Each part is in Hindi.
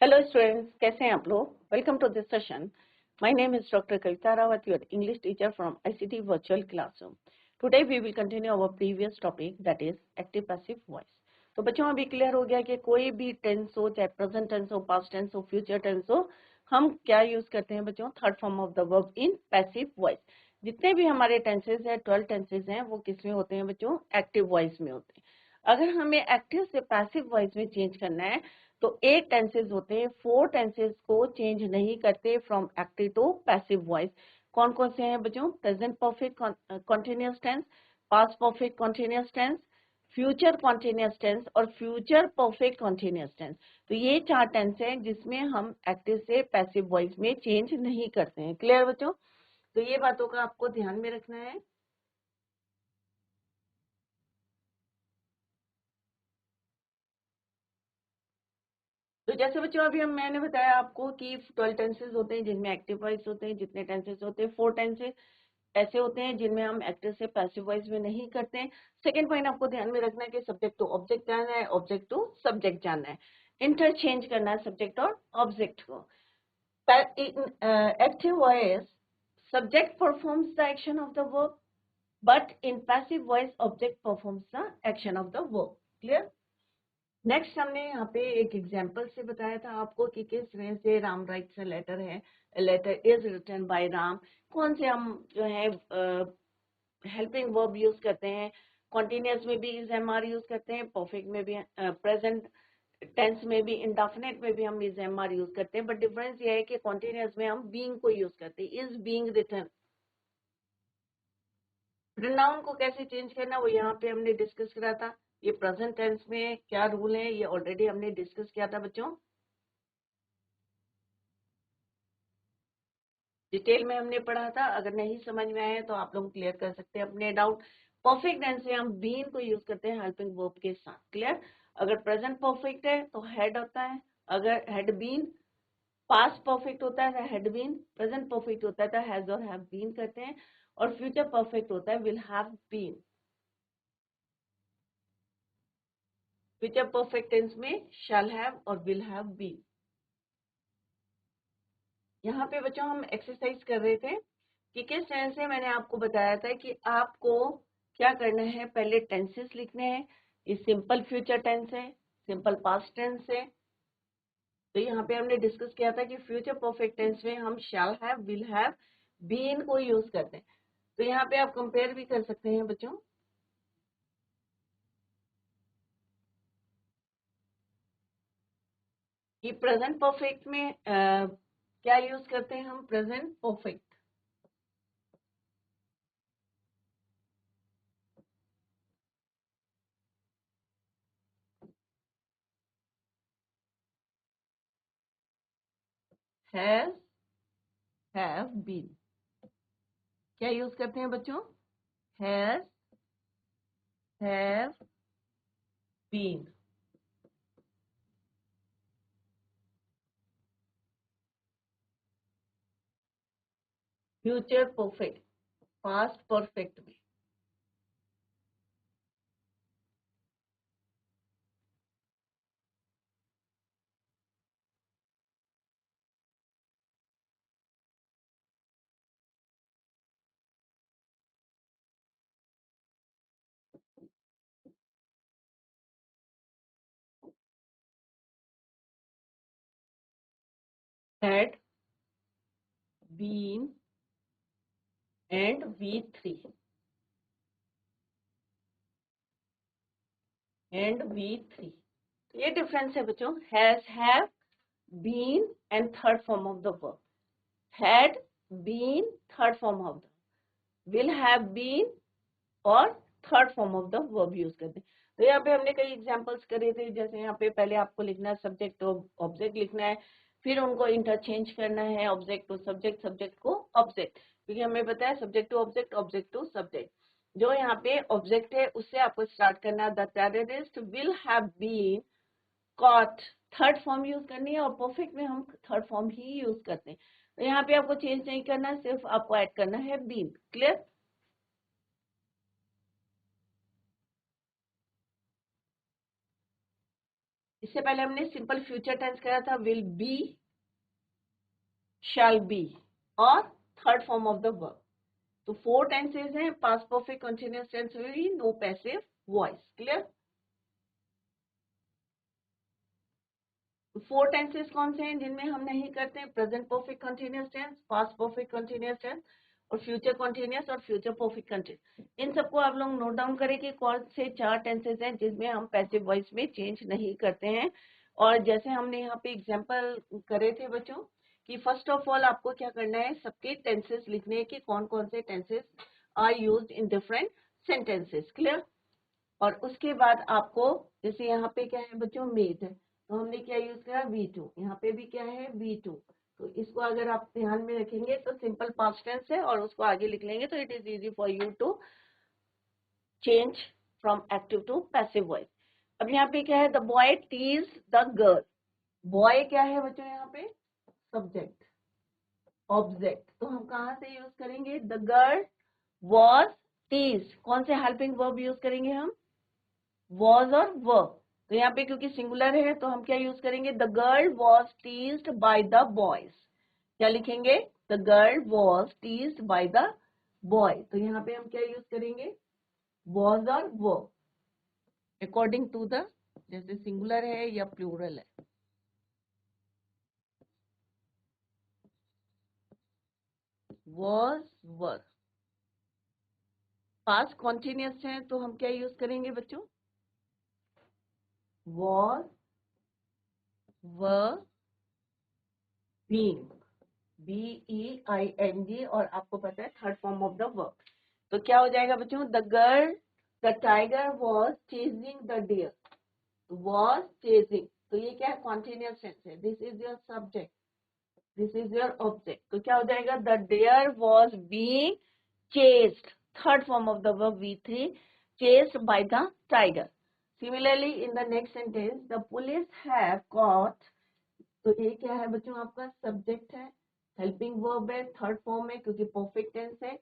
Hello students, कैसे हैं आप लोग? Welcome to this session. My name is Dr. Kavita Rawat, your English teacher from ICT Virtual Classroom. Today we will continue our previous topic, that is active passive voice. तो बच्चों अभी क्लियर हो गया कि कोई भी टेंस हो, चाहे प्रेजेंट टेंस हो, पास्ट टेंस हो, फ्यूचर टेंस हो, हम क्या यूज करते हैं बच्चों? Third form of the verb in passive voice. जितने भी हमारे टेंसेज हैं, 12 टेंसेज हैं, वो किस में होते हैं बच्चों? एक्टिव वॉइस में होते हैं. अगर हमें एक्टिव से पैसिव वॉइस में चेंज करना है तो 8 टेंसेज होते हैं, 4 टेंसेज को चेंज नहीं करते from active to passive voice. कौन कौन से हैं बच्चों? Present perfect continuous tense, past perfect continuous tense, future continuous tense और फ्यूचर परफेक्ट कॉन्टिन्यूअस टेंस. तो ये 4 टेंस हैं जिसमें हम एक्टिव से पैसिव वॉइस में चेंज नहीं करते हैं. क्लियर बच्चों? तो ये बातों का आपको ध्यान में रखना है. तो जैसे बच्चों अभी मैंने बताया आपको कि 12 टेंसेज होते हैं जिनमें एक्टिव वॉइस होते हैं. जितने टेंसेज होते हैं, 4 टेंसेज ऐसे होते हैं जिनमें हम एक्टिव से पैसिव वॉइस में नहीं करते हैं. सेकंड पॉइंट आपको ध्यान में रखना है कि सब्जेक्ट टू ऑब्जेक्ट जानना है, ऑब्जेक्ट टू सब्जेक्ट जानना है, इंटरचेंज करना है सब्जेक्ट और ऑब्जेक्ट को. Active voice subject performs the action of the verb, but in passive voice object performs the action of the verb. Clear? Next हमने यहाँ पे एक एग्जाम्पल से बताया था आपको कि किस तरह से राम राइट्स अ लेटर है, letter is written by Ram. कौन से हम जो है हेल्पिंग वर्ब यूज करते हैं. कॉन्टिन्यूअस में भी इज एम आर यूज करते हैं, परफेक्ट में भी, प्रेजेंट टेंस में भी, इंडेफिनिट में भी हम इज एम आर यूज करते हैं. बट डिफरेंस ये है कि कॉन्टिन्यूअस में हम बीइंग को यूज करते हैं, इज बीइंग रिटन. प्रोनाउन को कैसे चेंज करना वो यहाँ पे हमने डिस्कस करा था. ये प्रेजेंट टेंस में क्या रूल है ये ऑलरेडी हमने डिस्कस किया था बच्चों. डिटेल में हमने पढ़ा था. अगर नहीं समझ में आया तो आप लोग क्लियर कर सकते हैं अपने डाउट. परफेक्ट टेंस में हम बीन को यूज करते हैं हेल्पिंग वर्ब के साथ. क्लियर? अगर प्रेजेंट परफेक्ट है तो हैड होता है, अगर हैड बीन. पास्ट परफेक्ट होता है हैड बीन, प्रेजेंट परफेक्ट होता है तो हैज और हैव बीन करते हैं, और फ्यूचर परफेक्ट होता है will have been. Future perfect tense में शैल हैव और विल हैव बीन. यहाँ पे बच्चों हम एक्सरसाइज कर रहे थे कि किस तरह से मैंने आपको बताया था कि आपको क्या करना है. पहले टेंसेस लिखने हैं. ये सिंपल फ्यूचर टेंस है, सिंपल पास्ट टेंस है. तो यहाँ पे हमने डिस्कस किया था कि फ्यूचर परफेक्ट टेंस में हम shall have, will have, been को यूज करते हैं. तो यहाँ पे आप कंपेयर भी कर सकते हैं बच्चों. कि प्रेजेंट परफेक्ट में क्या यूज करते हैं हम? Present perfect. Has, have, been. क्या यूज करते हैं बच्चों? Has, have, been. Future perfect, past perfect में had, been and V3 and V3. तो ये डिफरेंस है बच्चों. Has, have, been and third form of the verb. Had, been, third form of the, will have been और third form of the verb use करते हैं. तो यहाँ पे हमने कई एग्जांपल्स करे थे. जैसे यहाँ पे पहले आपको लिखना है सब्जेक्ट टू ऑब्जेक्ट लिखना है, फिर उनको इंटरचेंज करना है ऑब्जेक्ट टू सब्जेक्ट, सब्जेक्ट को ऑब्जेक्ट. क्योंकि हमें पता है subject to object, object to subject. जो यहाँ पे ऑब्जेक्ट है उससे आपको स्टार्ट करना है. The terrorist will have been caught. Third form use करनी है और परफेक्ट में हम थर्ड फॉर्म ही यूज करते हैं. तो यहाँ पे आपको चेंज नहीं करना, सिर्फ आपको ऐड करना है बीन. क्लियर? इससे पहले हमने सिंपल फ्यूचर टेंस करा था, विल बी, शैल बी और third form of the verb. तो 4 टेंसेज हैं, past perfect, continuous tense, no passive voice. Clear? 4 tenses कौन से हैं जिनमें हम नहीं करते हैं? Present perfect continuous tense, past perfect continuous tense और फ्यूचर कंटीन्यूअस और फ्यूचर परफेक्ट कंटीन्यूअस। इन सबको आप लोग नोट डाउन करें कि कौन से 4 टेंसेज हैं जिसमें हम पैसिव वॉइस में चेंज नहीं करते हैं। और जैसे हमने यहाँ पे एग्जांपल करे थे बच्चों कि फर्स्ट ऑफ ऑल आपको क्या करना है, सबके टेंसेस लिखने हैं कि कौन कौन से tenses are used in different sentences. Clear? और उसके बाद आपको, जैसे यहाँ पे क्या है बच्चों, मेड है, तो हमने क्या यूज करा, V2। यहाँ पे भी क्या है, V2। तो इसको अगर आप ध्यान में रखेंगे तो सिंपल पास्ट टेंस है और उसको आगे लिख लेंगे तो it is easy for you to change from active to passive voice. अब यहाँ पे क्या है, the boy teases the girl. Boy क्या है बच्चों, यहाँ पे सब्जेक्ट, ऑब्जेक्ट। तो हम कहाँ से यूज करेंगे, द गर्ल वॉज टीज। कौन से हेल्पिंग वर्ब यूज करेंगे हम, वॉज और वर्ब। तो यहाँ पे क्योंकि सिंगुलर है तो हम क्या यूज करेंगे, the girl was teased by the boys. क्या लिखेंगे, the girl was teased by the boy. तो यहाँ पे हम क्या यूज करेंगे, वॉज और वर्ब अकॉर्डिंग टू द, जैसे सिंगुलर है या प्लूरल है। Was were. पास्ट कॉन्टिन्यूअस है तो हम क्या यूज करेंगे बच्चों, वॉज, वर, बीइंग, BEING। और आपको पता है third form of the verb. तो क्या हो जाएगा बच्चों, the girl, the tiger was chasing the deer. Was chasing, तो ये क्या है, कॉन्टिन्यूअस टेंस है। This is your subject, this is your object. तो क्या हो जाएगा, the deer was being chased, third form of the verb V3, chased by the tiger. Similarly, in the next sentence, the police have caught। तो ये क्या है बच्चों, आपका सब्जेक्ट है, हेल्पिंग वर्ब है, थर्ड फॉर्म है क्योंकि परफेक्ट टेंस है।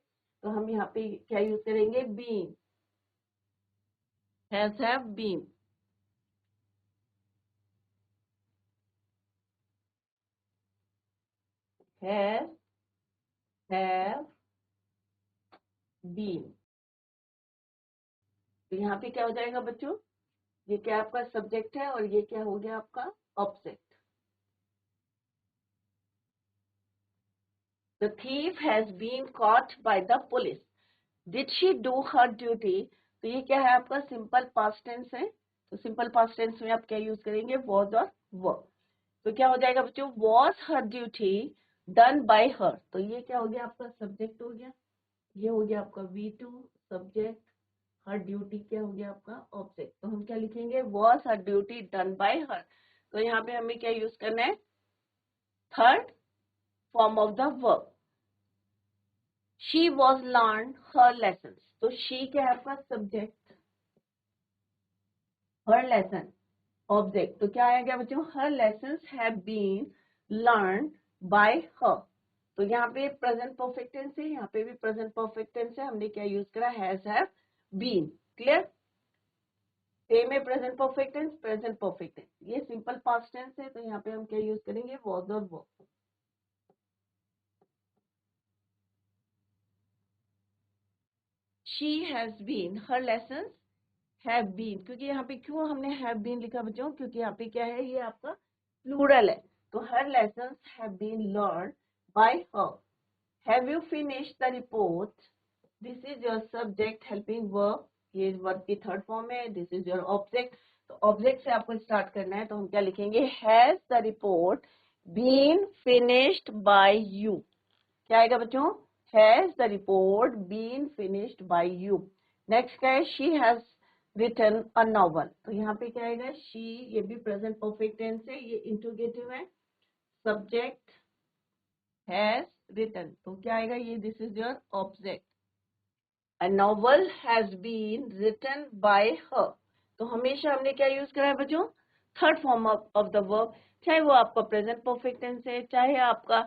तो हम यहाँ पे क्या यूज करेंगे, been, has have been. Has have been. तो यहाँ पे क्या हो जाएगा बच्चों, ये क्या आपका सब्जेक्ट है और ये क्या हो गया आपका object. The thief has been caught by the police. Did she do her duty? तो ये क्या है आपका सिंपल पास्ट टेंस है। तो सिंपल पास्ट टेंस में आप क्या यूज करेंगे, वॉज और वर्ब। तो क्या हो जाएगा बच्चों, was her duty done by her. तो ये क्या हो गया आपका सब्जेक्ट हो गया, ये हो गया आपका V2 सब्जेक्ट, हर ड्यूटी क्या हो गया आपका ऑब्जेक्ट। तो हम क्या लिखेंगे, was her duty done by her. तो यहाँ पे हमें क्या यूज करना है, third form of the verb. She was learn her lesson. तो शी क्या है आपका सब्जेक्ट, हर लेसन ऑब्जेक्ट। तो क्या आएगा बच्चों, her lessons have been learn by her. तो यहाँ पे प्रेजेंट परफेक्ट टेंस है, यहाँ पे भी प्रेजेंट परफेक्ट टेंस है, हमने क्या यूज करा, has have been. Clear? Same है present perfect tense, present perfect tense. ये सिंपल पास्ट टेंस है तो यहाँ पे हम क्या यूज करेंगे, वॉज और verb. She has been her lessons have been. क्योंकि यहाँ पे क्यों हमने हैव बीन लिखा बच्चों, क्योंकि यहाँ पे क्या है, ये आपका प्लूरल है। तो her lessons have been learn by her. Have you finished the report? This is your subject helping verb, ये वर्ब की थर्ड फॉर्म है। This is your object. तो ऑब्जेक्ट से आपको स्टार्ट करना है, तो हम क्या लिखेंगे, has the report been finished by you. क्या आएगा बच्चों, has the report been finished by you. Next क्या है, she has written a novel. तो यहाँ पे क्या आएगा, शी, ये भी प्रेजेंट परफेक्ट टेंस है, ये इंट्रोगेटिव है, सब्जेक्ट हैज रिटन। तो क्या आएगा, ये this is your object. A novel has been written by her। तो हमेशा हमने क्या यूज करा है बच्चों, third form of the verb. चाहे वो आपका प्रेजेंट परफेक्ट टेंस है, चाहे आपका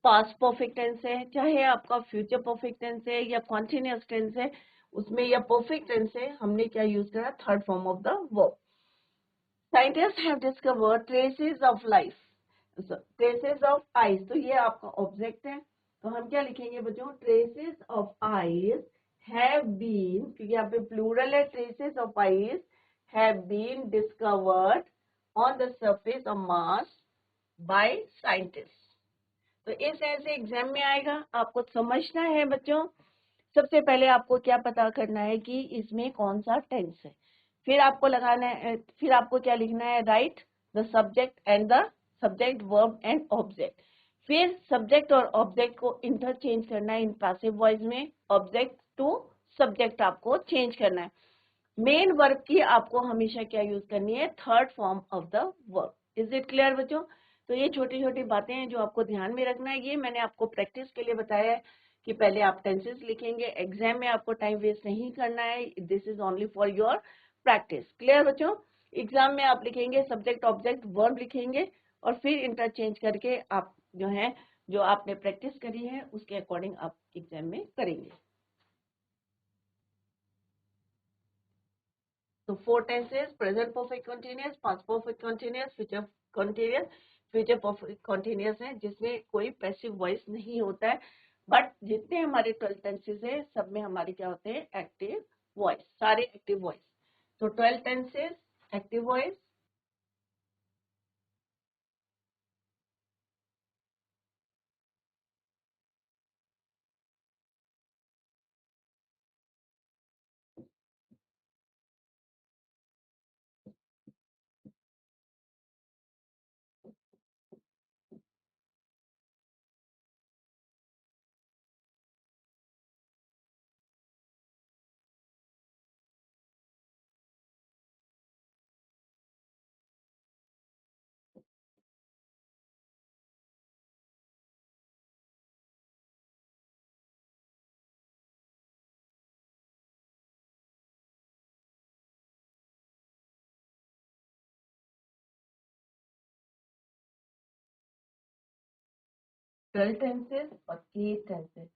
पास्ट परफेक्ट टेंस है, चाहे आपका फ्यूचर परफेक्ट टेंस है या कॉन्टिन्यूअस टेंस है, उसमें या परफेक्ट टेंस है, हमने क्या यूज करा, third form of the verb. Scientists have discovered traces of life. So, traces of eyes, तो ये आपका ऑब्जेक्ट है, तो हम क्या लिखेंगे बच्चों? traces of eyes have been, क्योंकि यहाँ पे प्लूरल है, traces of eyes have been discovered on the surface of Mars by scientists. तो इस ऐसे एग्जाम में आएगा, आपको समझना है बच्चों। सबसे पहले आपको क्या पता करना है कि इसमें कौन सा टेंस है, फिर आपको लगाना है, फिर आपको क्या लिखना है? Right the subject and the subject verb and object. फिर सब्जेक्ट और ऑब्जेक्ट को इंटरचेंज करना है इन पैसिव वॉइस में, ऑब्जेक्ट टू सब्जेक्ट आपको चेंज करना है। मेन वर्ब की आपको हमेशा क्या यूज करनी है? Third form of the verb. Is it clear बच्चों? तो ये छोटी छोटी बातें हैं जो आपको ध्यान में रखना है। ये मैंने आपको प्रैक्टिस के लिए बताया है कि पहले आप टेंसेस लिखेंगे, एग्जाम में आपको टाइम वेस्ट नहीं करना है, this is only for your practice. Clear बच्चों? एग्जाम में आप लिखेंगे सब्जेक्ट ऑब्जेक्ट वर्ब लिखेंगे और फिर इंटरचेंज करके आप जो है, जो आपने प्रैक्टिस करी है उसके अकॉर्डिंग आप एग्जाम में करेंगे। तो 4 tenses: present perfect continuous, past perfect continuous, future continuous, future perfect continuous है जिसमें कोई पैसिव वॉइस नहीं होता है, बट जितने हमारे 12 tenses है सब में हमारे क्या होते हैं? एक्टिव वॉइस, सारे एक्टिव वॉइस। तो 12 tenses एक्टिव वॉइस, 12 tenses और 8 tenses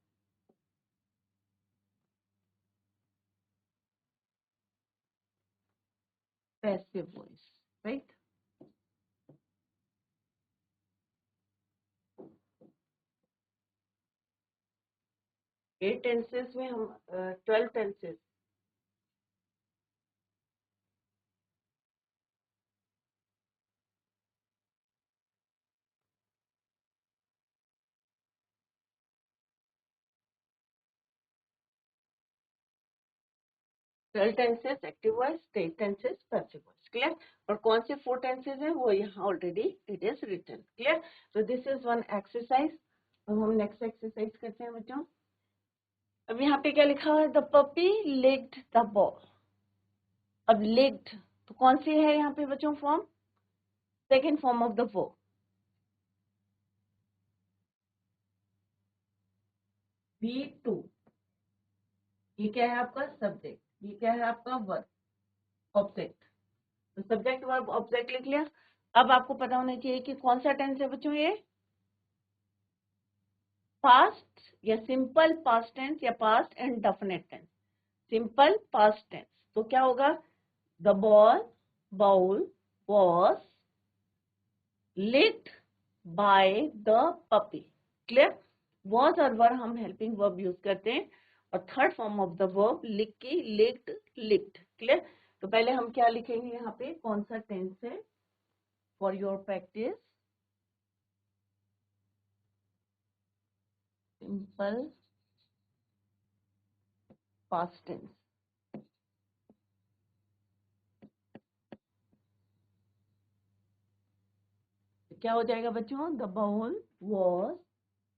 passive voice, right. 8 tenses में हम 12 tenses, 12 tenses active voice, 8 tenses passive voice. Clear? और कौन से 4 tenses है वो यहाँ already it is written. Clear? तो दिस इज वन एक्सरसाइज। अब हम नेक्स्ट एक्सरसाइज करते हैं बच्चों। अब यहाँ पे क्या लिखा है? The puppy licked the ball. अब लिक्ड तो कौन सी है यहाँ पे बच्चों? Form, second form of the verb, V two. ये क्या है आपका? सब्जेक्ट। ये क्या है आपका? Verb, object. तो सब्जेक्ट वर्ब ऑब्जेक्ट लिख लिया। अब आपको पता होना चाहिए कि कौन सा टेंस है बच्चों? ये पास्ट या सिंपल पास्ट टेंस या past and definite tense? Simple past tense. तो क्या होगा? The ball, bowl was licked by the puppy. Clear? Was और वर हम हेल्पिंग वर्ब यूज करते हैं और third form of the verb lick की, लिक्ड, लिक्ड। क्लियर? तो पहले हम क्या लिखेंगे यहाँ पे? कौन सा टेंस है for your practice? Simple past tense. क्या हो जाएगा बच्चों? The bowl was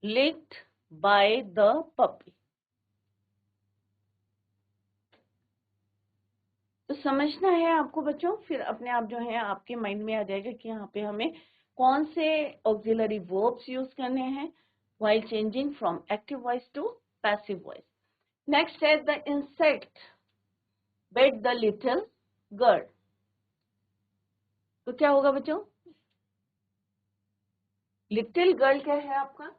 licked by the puppy. तो समझना है आपको बच्चों, फिर अपने आप जो है आपके माइंड में आ जाएगा कि यहाँ पे हमें कौन से ऑक्सिलरी वर्ब्स यूज करने हैं while changing from active voice to passive voice. Next is the insect bit the little girl. तो क्या होगा बच्चों? लिटिल गर्ल क्या है आपका?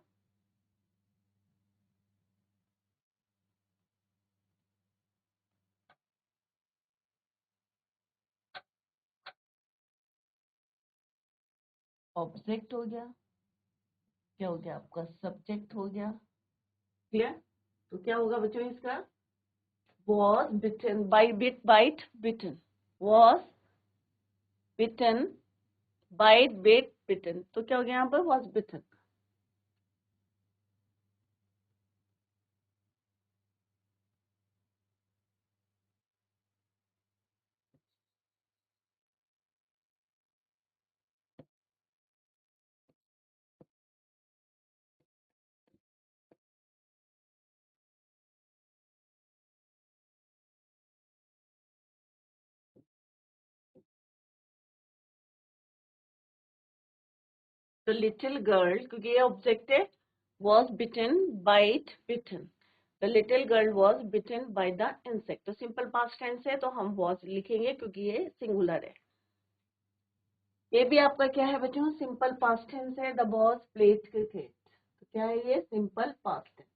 ऑब्जेक्ट हो गया, क्या हो गया आपका सब्जेक्ट हो गया। क्लियर? तो क्या होगा बच्चों इसका, was bitten by bite bitten, was bitten bite bitten, तो क्या हो गया यहाँ पर was bitten। तो लिटिल गर्ल, क्योंकि ये ऑब्जेक्ट है, was bitten bite bitten, the little girl was bitten by the insect। तो सिंपल पास्ट टेंस है तो हम was लिखेंगे क्योंकि ये सिंगुलर है। ये भी आपका क्या है बच्चों, सिंपल पास्ट टेंस है, द बॉस प्लेड क्रिकेट। तो क्या है ये, simple past tense.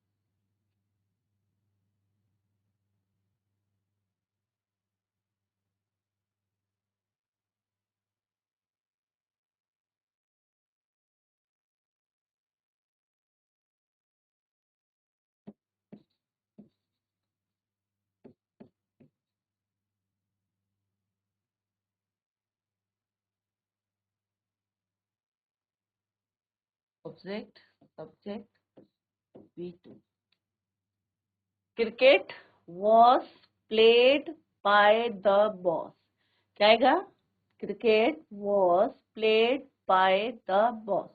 Object subject V2। Cricket was played by the boss, क्या आएगा, cricket was played by the boss,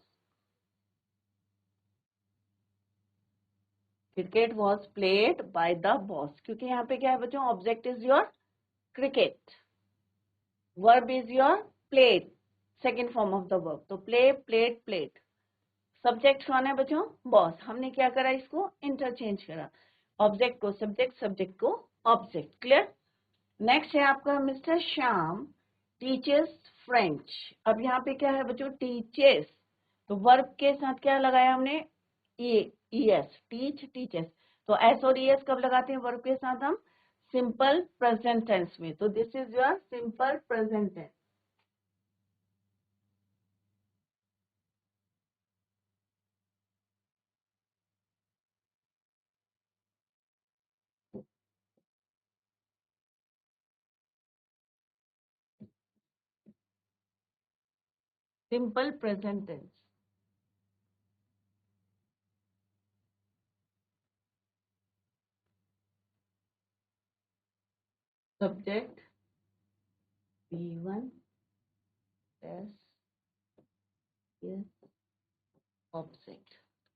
cricket was played by the boss, क्योंकि यहाँ पे क्या है बच्चों, object is your cricket, verb is your played, second form of the verb, तो प्ले प्लेड प्लेड। सब्जेक्ट कौन है बच्चों, बॉस। हमने क्या करा, इसको इंटरचेंज करा, ऑब्जेक्ट को सब्जेक्ट, सब्जेक्ट को ऑब्जेक्ट। क्लियर? नेक्स्ट है आपका मिस्टर श्याम टीचर्स फ्रेंच। अब यहाँ पे क्या है बच्चों, टीचर्स, तो वर्ब के साथ क्या लगाया हमने, ईएस, टीच टीचर्स। तो एस और ईएस कब लगाते हैं वर्ब के साथ हम, सिंपल प्रेजेंट टेंस में। तो this is your simple present tense. Simple present tense. Subject V1 S S object.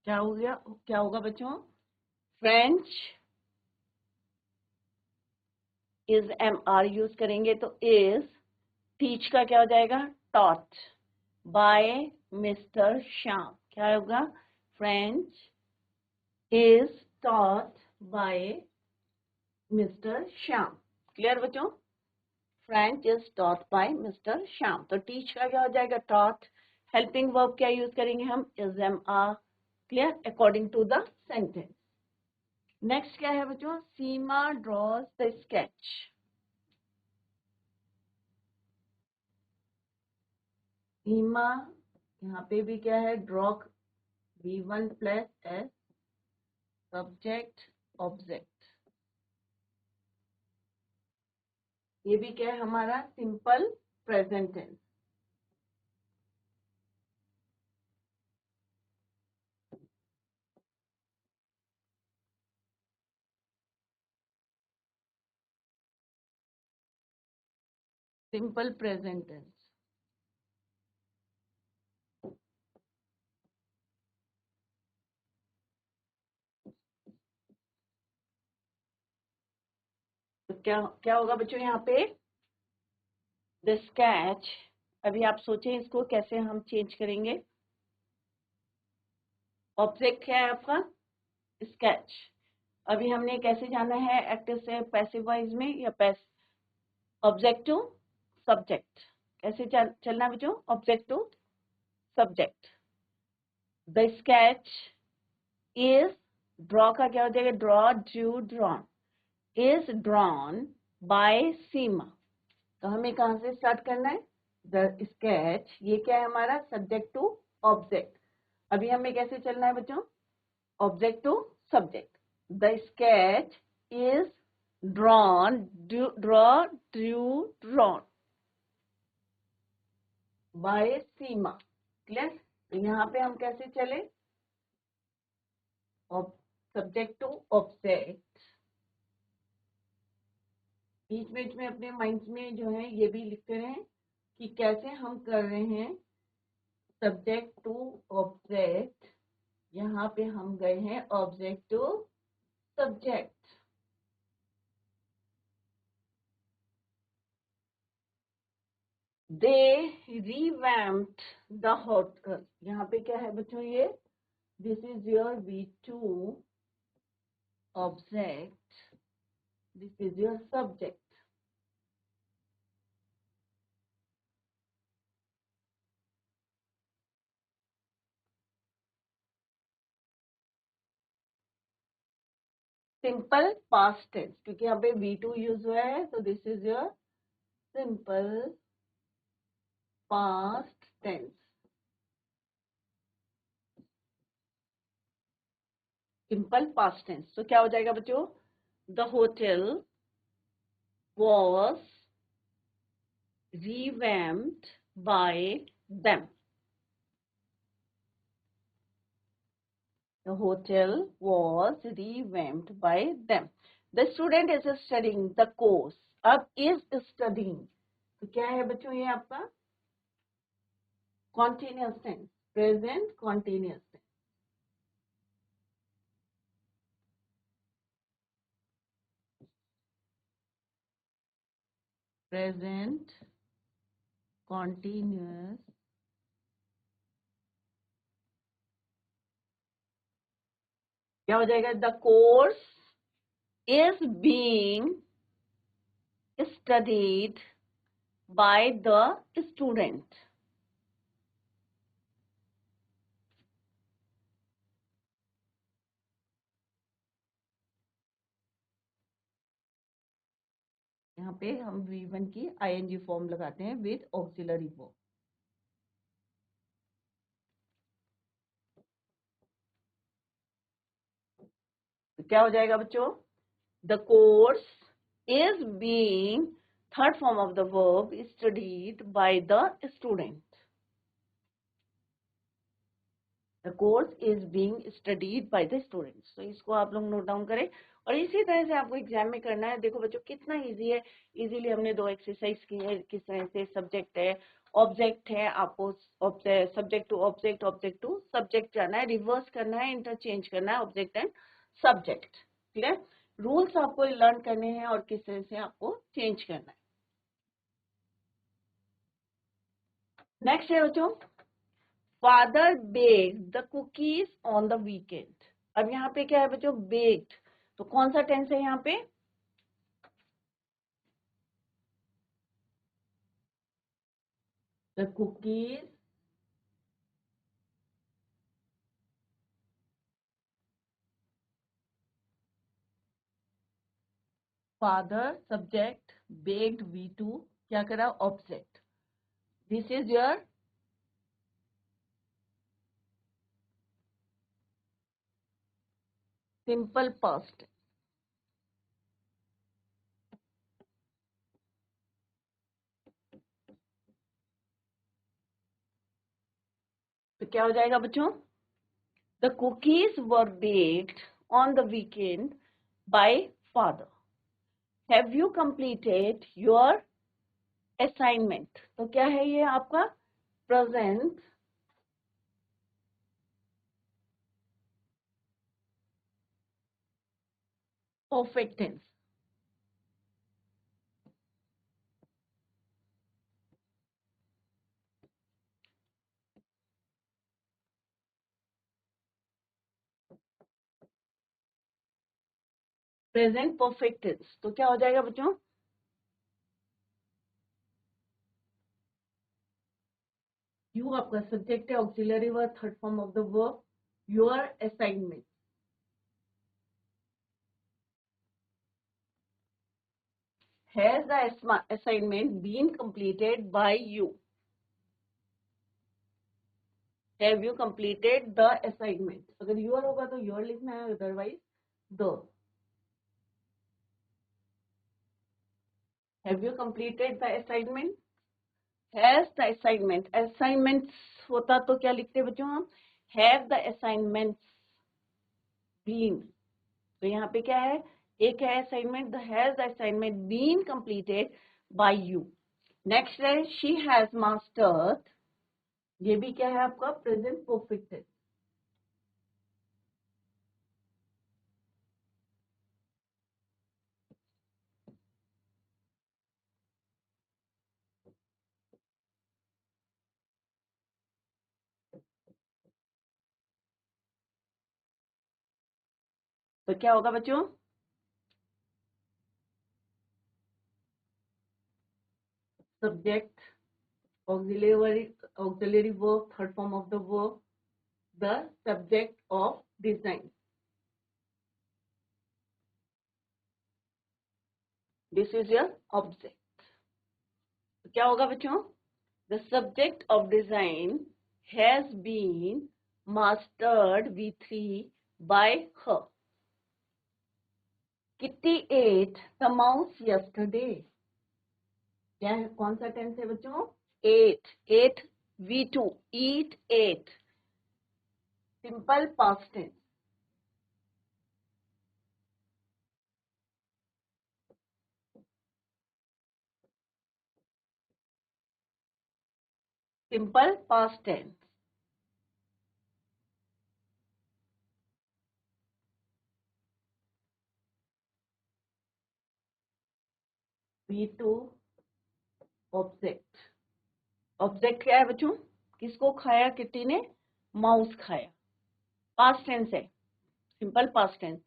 क्या हो गया, क्या होगा बच्चों, French is am are use करेंगे तो इज, टीच का क्या हो जाएगा, टॉट बाय मिस्टर श्याम। क्या होगा, French is taught by mister Shyam. Clear बच्चों, French is taught by mister Shyam. तो टीच का क्या हो जाएगा, टॉट। हेल्पिंग वर्ब क्या यूज करेंगे हम, is am are. Clear, according to the sentence. Next क्या है बच्चों, Seema draws the sketch. Seema, यहाँ पे भी क्या है, draw, V1 plus S, subject object. ये भी क्या है हमारा, simple present tense. Simple present tense. तो क्या क्या होगा बच्चों यहाँ पे, द स्केच। अभी आप सोचें इसको कैसे हम चेंज करेंगे। ऑब्जेक्ट क्या है आपका, स्केच। अभी हमने कैसे जाना है, एक्टिव से पैसिव वॉइस में, या ऑब्जेक्ट टू सब्जेक्ट, कैसे चलना बच्चों, object to subject. The sketch is, draw का क्या हो जाएगा, draw drew drawn, is drawn by Seema. तो हमें कहाँ से स्टार्ट करना है, द स्केच, ये क्या है हमारा सब्जेक्ट टू ऑब्जेक्ट। अभी हमें कैसे चलना है बच्चों, object to subject. The sketch is drawn, drawn by Seema. Clear. तो यहाँ पे हम कैसे चले, सब्जेक्ट टू ऑब्जेक्ट, बीच बीच में अपने माइंड में जो है ये भी लिखते रहे कि कैसे हम कर रहे हैं सब्जेक्ट टू ऑब्जेक्ट। यहाँ पे हम गए हैं object to subject. They revamped the hotel, यहाँ पे क्या है बच्चों, ये this is your V2 object, this is your subject. Simple past tense, क्योंकि यहाँ पे V2 यूज हुआ है, तो this is your simple past tense. Simple past tense, तो क्या हो जाएगा बच्चों, the hotel was revamped by them. The hotel was revamped by them. The student is studying the course. अब is studying, तो क्या है बच्चों ये आपका continuous tense, present continuous tense. Present continuous क्या हो जाएगा, the course is being studied by the student. यहाँ पे हम V1 की ing फॉर्म लगाते हैं विद ऑक्सिलरी वर्ब। तो क्या हो जाएगा बच्चों, the course is being, third form of the verb, studied by the student. The course is being studied by the students. तो इसको आप लोग नोट डाउन करें, और इसी तरह से आपको एग्जाम में करना है। देखो बच्चों कितना इजी है, इजीली हमने दो एक्सरसाइज की है। किस तरह से सब्जेक्ट है, ऑब्जेक्ट है, आपको subject to object, object to subject जाना है, रिवर्स करना है, इंटरचेंज करना है object and subject. Clear. Rules आपको लर्न करने हैं और किस तरह से आपको चेंज करना है। नेक्स्ट है बच्चों, father baked the cookies on the weekend. अब यहाँ पे क्या है बच्चों, बेक्ड, तो कौन सा टेंस है यहाँ पे, the cookies father subject, baked V2, क्या करा object. This is your simple past. तो क्या हो जाएगा बच्चों, the cookies were baked on the weekend by father. Have you completed your assignment, तो क्या है ये आपका present perfect tense. Present perfect tense, तो क्या हो जाएगा बच्चों, यू आपका सब्जेक्ट है, auxiliary verb, third form of the verb, your assignment. Has the assignment been completed by you. Have you completed the assignment? अगर योर होगा तो योर लिखना है, otherwise the. Have you completed the assignment? Has the assignment, assignments होता तो क्या लिखते बच्चों हम? Have the assignments been. तो यहाँ पे क्या है, एक है assignment, the has the assignment been completed by you. Next है शी हैज मास्टर्ड, ये भी क्या है आपका प्रेजेंट परफेक्ट है। तो क्या होगा बच्चों? Subject, auxiliary verb, third form of the verb, the subject of design. This is your object. तो क्या होगा बच्चों? The subject of design has been mastered V3 by her. Kitty ate the mouse yesterday. क्या है, कौन सा टेंस है बच्चों? ate V2, eat ate, simple past tense. Simple past tense. V2 object. Object क्या है बच्चों? किसको खाया किट्टी ने? माउस खाया। पास्ट टेंस है, सिंपल पास्ट टेंस।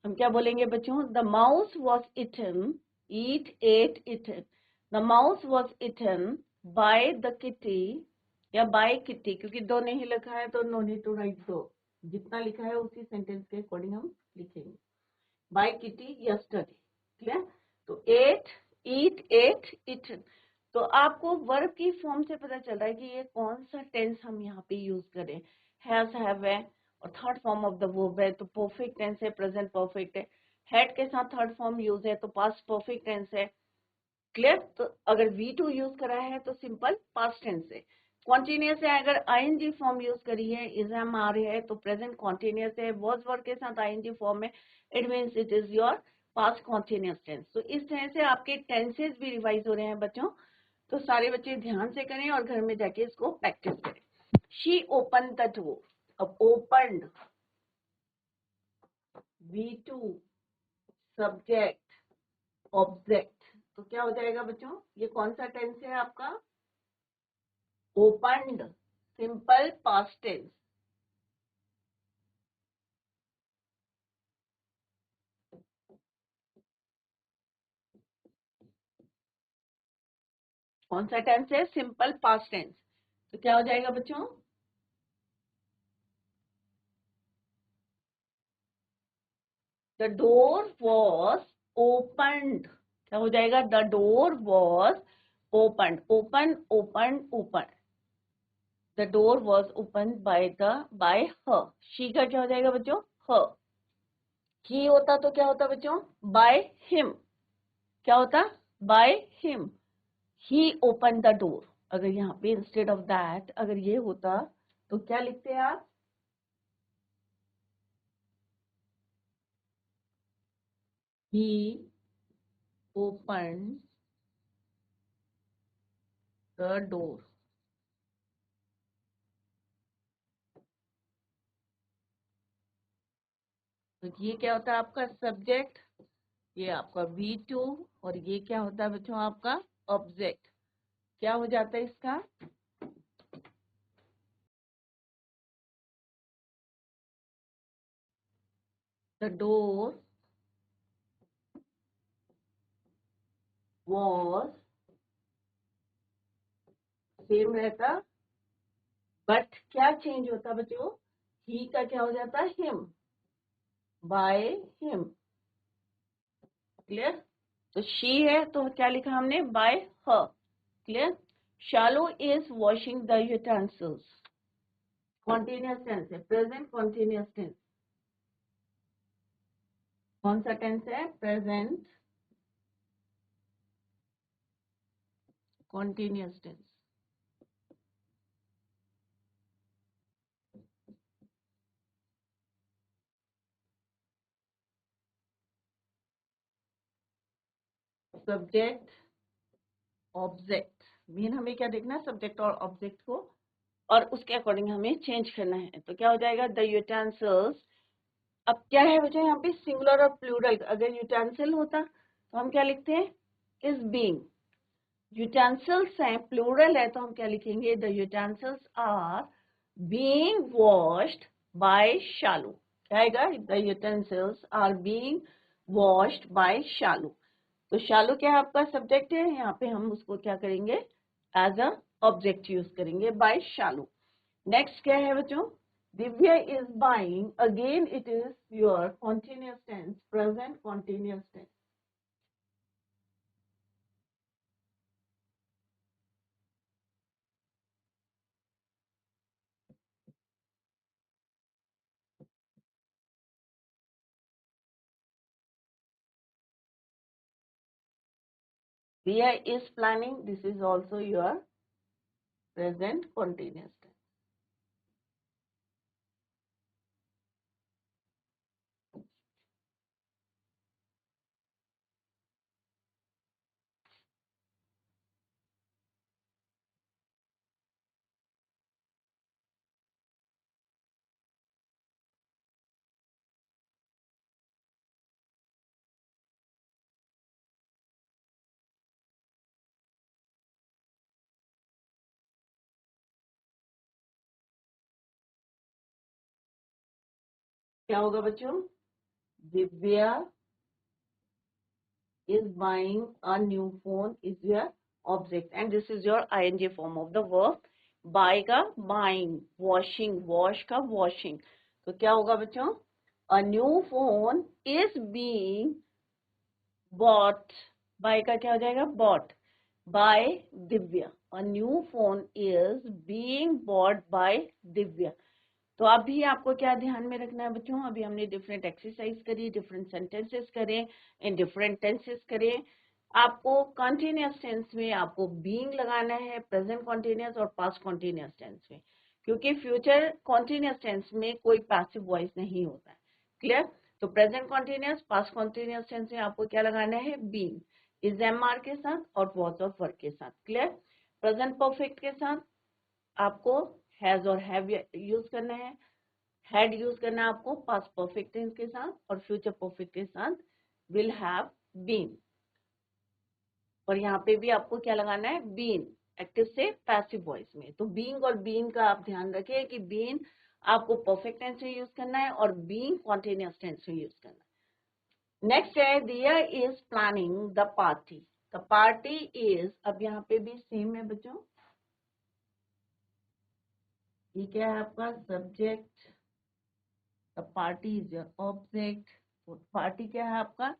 हम क्या बोलेंगे बच्चों? The mouse was eaten, eat ate eaten, the mouse was eaten by the kitty या बाय किट्टी, क्योंकि दो नहीं लिखा है तो नो नीड टू राइट दो, जितना लिखा है उसी सेंटेंस के अकॉर्डिंग हम लिखेंगे। By kitty yesterday, clear? तो एट, ईट एट इटन। तो आपको वर्ब की फॉर्म से पता चल रहा है कि ये कौन सा टेंस हम यहाँ पे यूज करें। हैज, हैव है, और third form of the verb है तो परफेक्ट टेंस है, प्रेजेंट परफेक्ट है। हैड के साथ थर्ड फॉर्म यूज है तो पास्ट परफेक्ट टेंस है, क्लियर? तो अगर V2 यूज करा है तो सिंपल पास्ट टेंस है। कॉन्टिन्यूस है, अगर ing फॉर्म यूज करी है, इज एम आ रही है तो प्रेजेंट कॉन्टिन्यूस है। वॉज वर्ब के साथ ing फॉर्म है, it means it is your past continuous tense. तो इस तरह से आपके टेंसेस भी रिवाइज हो रहे हैं बच्चों। तो सारे बच्चे ध्यान से करें और घर में जाके इसको प्रैक्टिस करें। शी ओपन द डोर, अब ओपन्ड V2 सब्जेक्ट ऑब्जेक्ट, तो क्या हो जाएगा बच्चों? ये कौन सा टेंस है आपका? Opened, simple past tense. कौन सा टेंस है? Simple past tense. तो क्या हो जाएगा बच्चों? द डोर वॉज ओपन्ड, क्या हो जाएगा? The door was opened, open open open, the door was open by her. She का क्या हो जाएगा बच्चों? हर। ही होता तो क्या होता बच्चों? By him. क्या होता? By him, he open the door. अगर यहाँ पे इंस्टेड ऑफ दैट अगर ये होता तो क्या लिखते हैं आप? ही ओपन द डोर। तो ये क्या होता है आपका सब्जेक्ट, ये आपका V2, और ये क्या होता है बच्चों आपका ऑब्जेक्ट। क्या हो जाता है इसका? द डोर वॉज, सेम रहता, बट क्या चेंज होता बच्चों? ही का क्या हो जाता? Him, by him, clear? तो शी है तो क्या लिखा हमने? By her, clear? Shalu is washing the utensils, continuous tense है, प्रेजेंट कॉन्टिन्यूस टेंस। कौन सा टेंस है? Present continuous tense. Subject object, main हमें क्या देखना है? सब्जेक्ट और ऑब्जेक्ट को, और उसके अकॉर्डिंग हमें चेंज करना है। तो क्या हो जाएगा? The utensils. अब क्या है बच्चों यहाँ पे सिंगुलर और प्लूरल, अगर यूटेंसिल होता तो हम क्या लिखते हैं? Is being. यूटेंसिल्स हैं, प्लूरल है, तो हम क्या लिखेंगे? The utensils are being washed by Shalu. क्या आएगा? The utensils are being washed by Shalu. तो शालू क्या है? आपका सब्जेक्ट है, यहाँ पे हम उसको क्या करेंगे? एज अ ऑब्जेक्ट यूज करेंगे, बाय शालू। नेक्स्ट क्या है बच्चों? Divya is buying, again it is your continuous tense, present continuous tense. Diya is planning, this is also your present continuous tense. क्या होगा बच्चों? Divya is buying a new phone is your object, and this is your ing form of the verb. Buy का buying, washing, wash का washing. तो क्या होगा बच्चों? A new phone is being bought. Buy का क्या हो जाएगा? Bought by Divya. A new phone is being bought by Divya. तो अभी आपको क्या ध्यान में रखना है बच्चों? अभी हमने डिफरेंट एक्सरसाइज करी, डिफरेंट सेंटेंसेस करें, इन डिफरेंट टेंसेस करें। आपको कॉन्टिन्यूस टेंस में आपको बीइंग लगाना है, प्रेजेंट कॉन्टिन्यूस और पास्ट कॉन्टिन्यूस टेंस में, क्योंकि फ्यूचर कॉन्टिन्यूस टेंस में कोई पैसिव वॉइस नहीं होता है। क्लियर? तो present continuous, past continuous tense में आपको क्या लगाना है? बीइंग, इज एम आर के साथ और वॉज ऑफ वर्क के साथ। क्लियर? प्रेजेंट परफेक्ट के साथ आपको हैज और हैव यूज करना है, हैड यूज करना है आपको पास्ट परफेक्ट टेंस के साथ, और फ्यूचर परफेक्ट के साथ विल हैव बीन। और यहाँ पे भी आपको क्या लगाना है? बीन, एक्टिव से पैसिव वॉइस में। तो बीइंग और बीन का आप ध्यान रखें कि बीन आपको परफेक्ट टेंस में यूज करना है और बीइंग कॉन्टिन्यूस टेंस में यूज करना है। नेक्स्ट है दिया is planning the party. The party is, अब यहाँ पे भी सेम है बच्चों, ये क्या है आपका? Subject, the party is your object. Party क्या है आपका?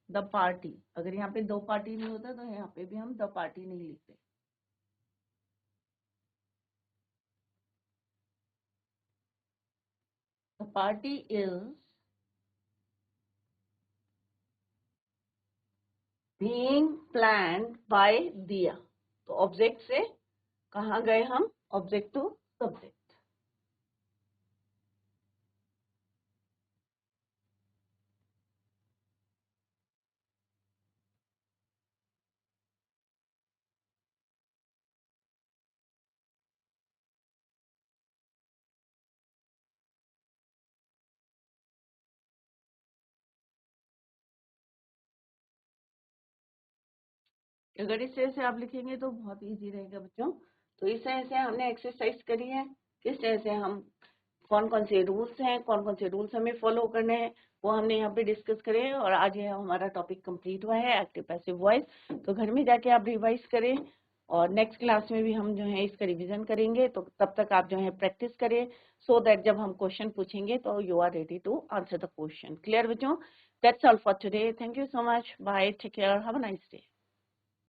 The party. अगर यहाँ पे दो पार्टी नहीं होता तो यहाँ पे भी हम द पार्टी नहीं लिखते। The party is being planned by Diya. तो ऑब्जेक्ट से कहाँ गए हम? Object to subject. अगर इस तरह से आप लिखेंगे तो बहुत इजी रहेगा बच्चों। तो इस तरह से हमने एक्सरसाइज करी है, किस तरह से हम कौन कौन से रूल्स हैं, कौन कौन से रूल्स हमें फॉलो करने हैं, वो हमने यहाँ पे डिस्कस करे। और आज ये हमारा टॉपिक कंप्लीट हुआ है, एक्टिव पैसिव वॉइस। तो घर में जाके आप रिवाइज करें, और नेक्स्ट क्लास में भी हम जो है इसका रिवीजन करेंगे। तो तब तक आप जो है प्रैक्टिस करें, सो दैट जब हम क्वेश्चन पूछेंगे तो you are ready to answer the question. Clear बच्चों? That's all for today. Thank you so much, bye, take care, have a nice day.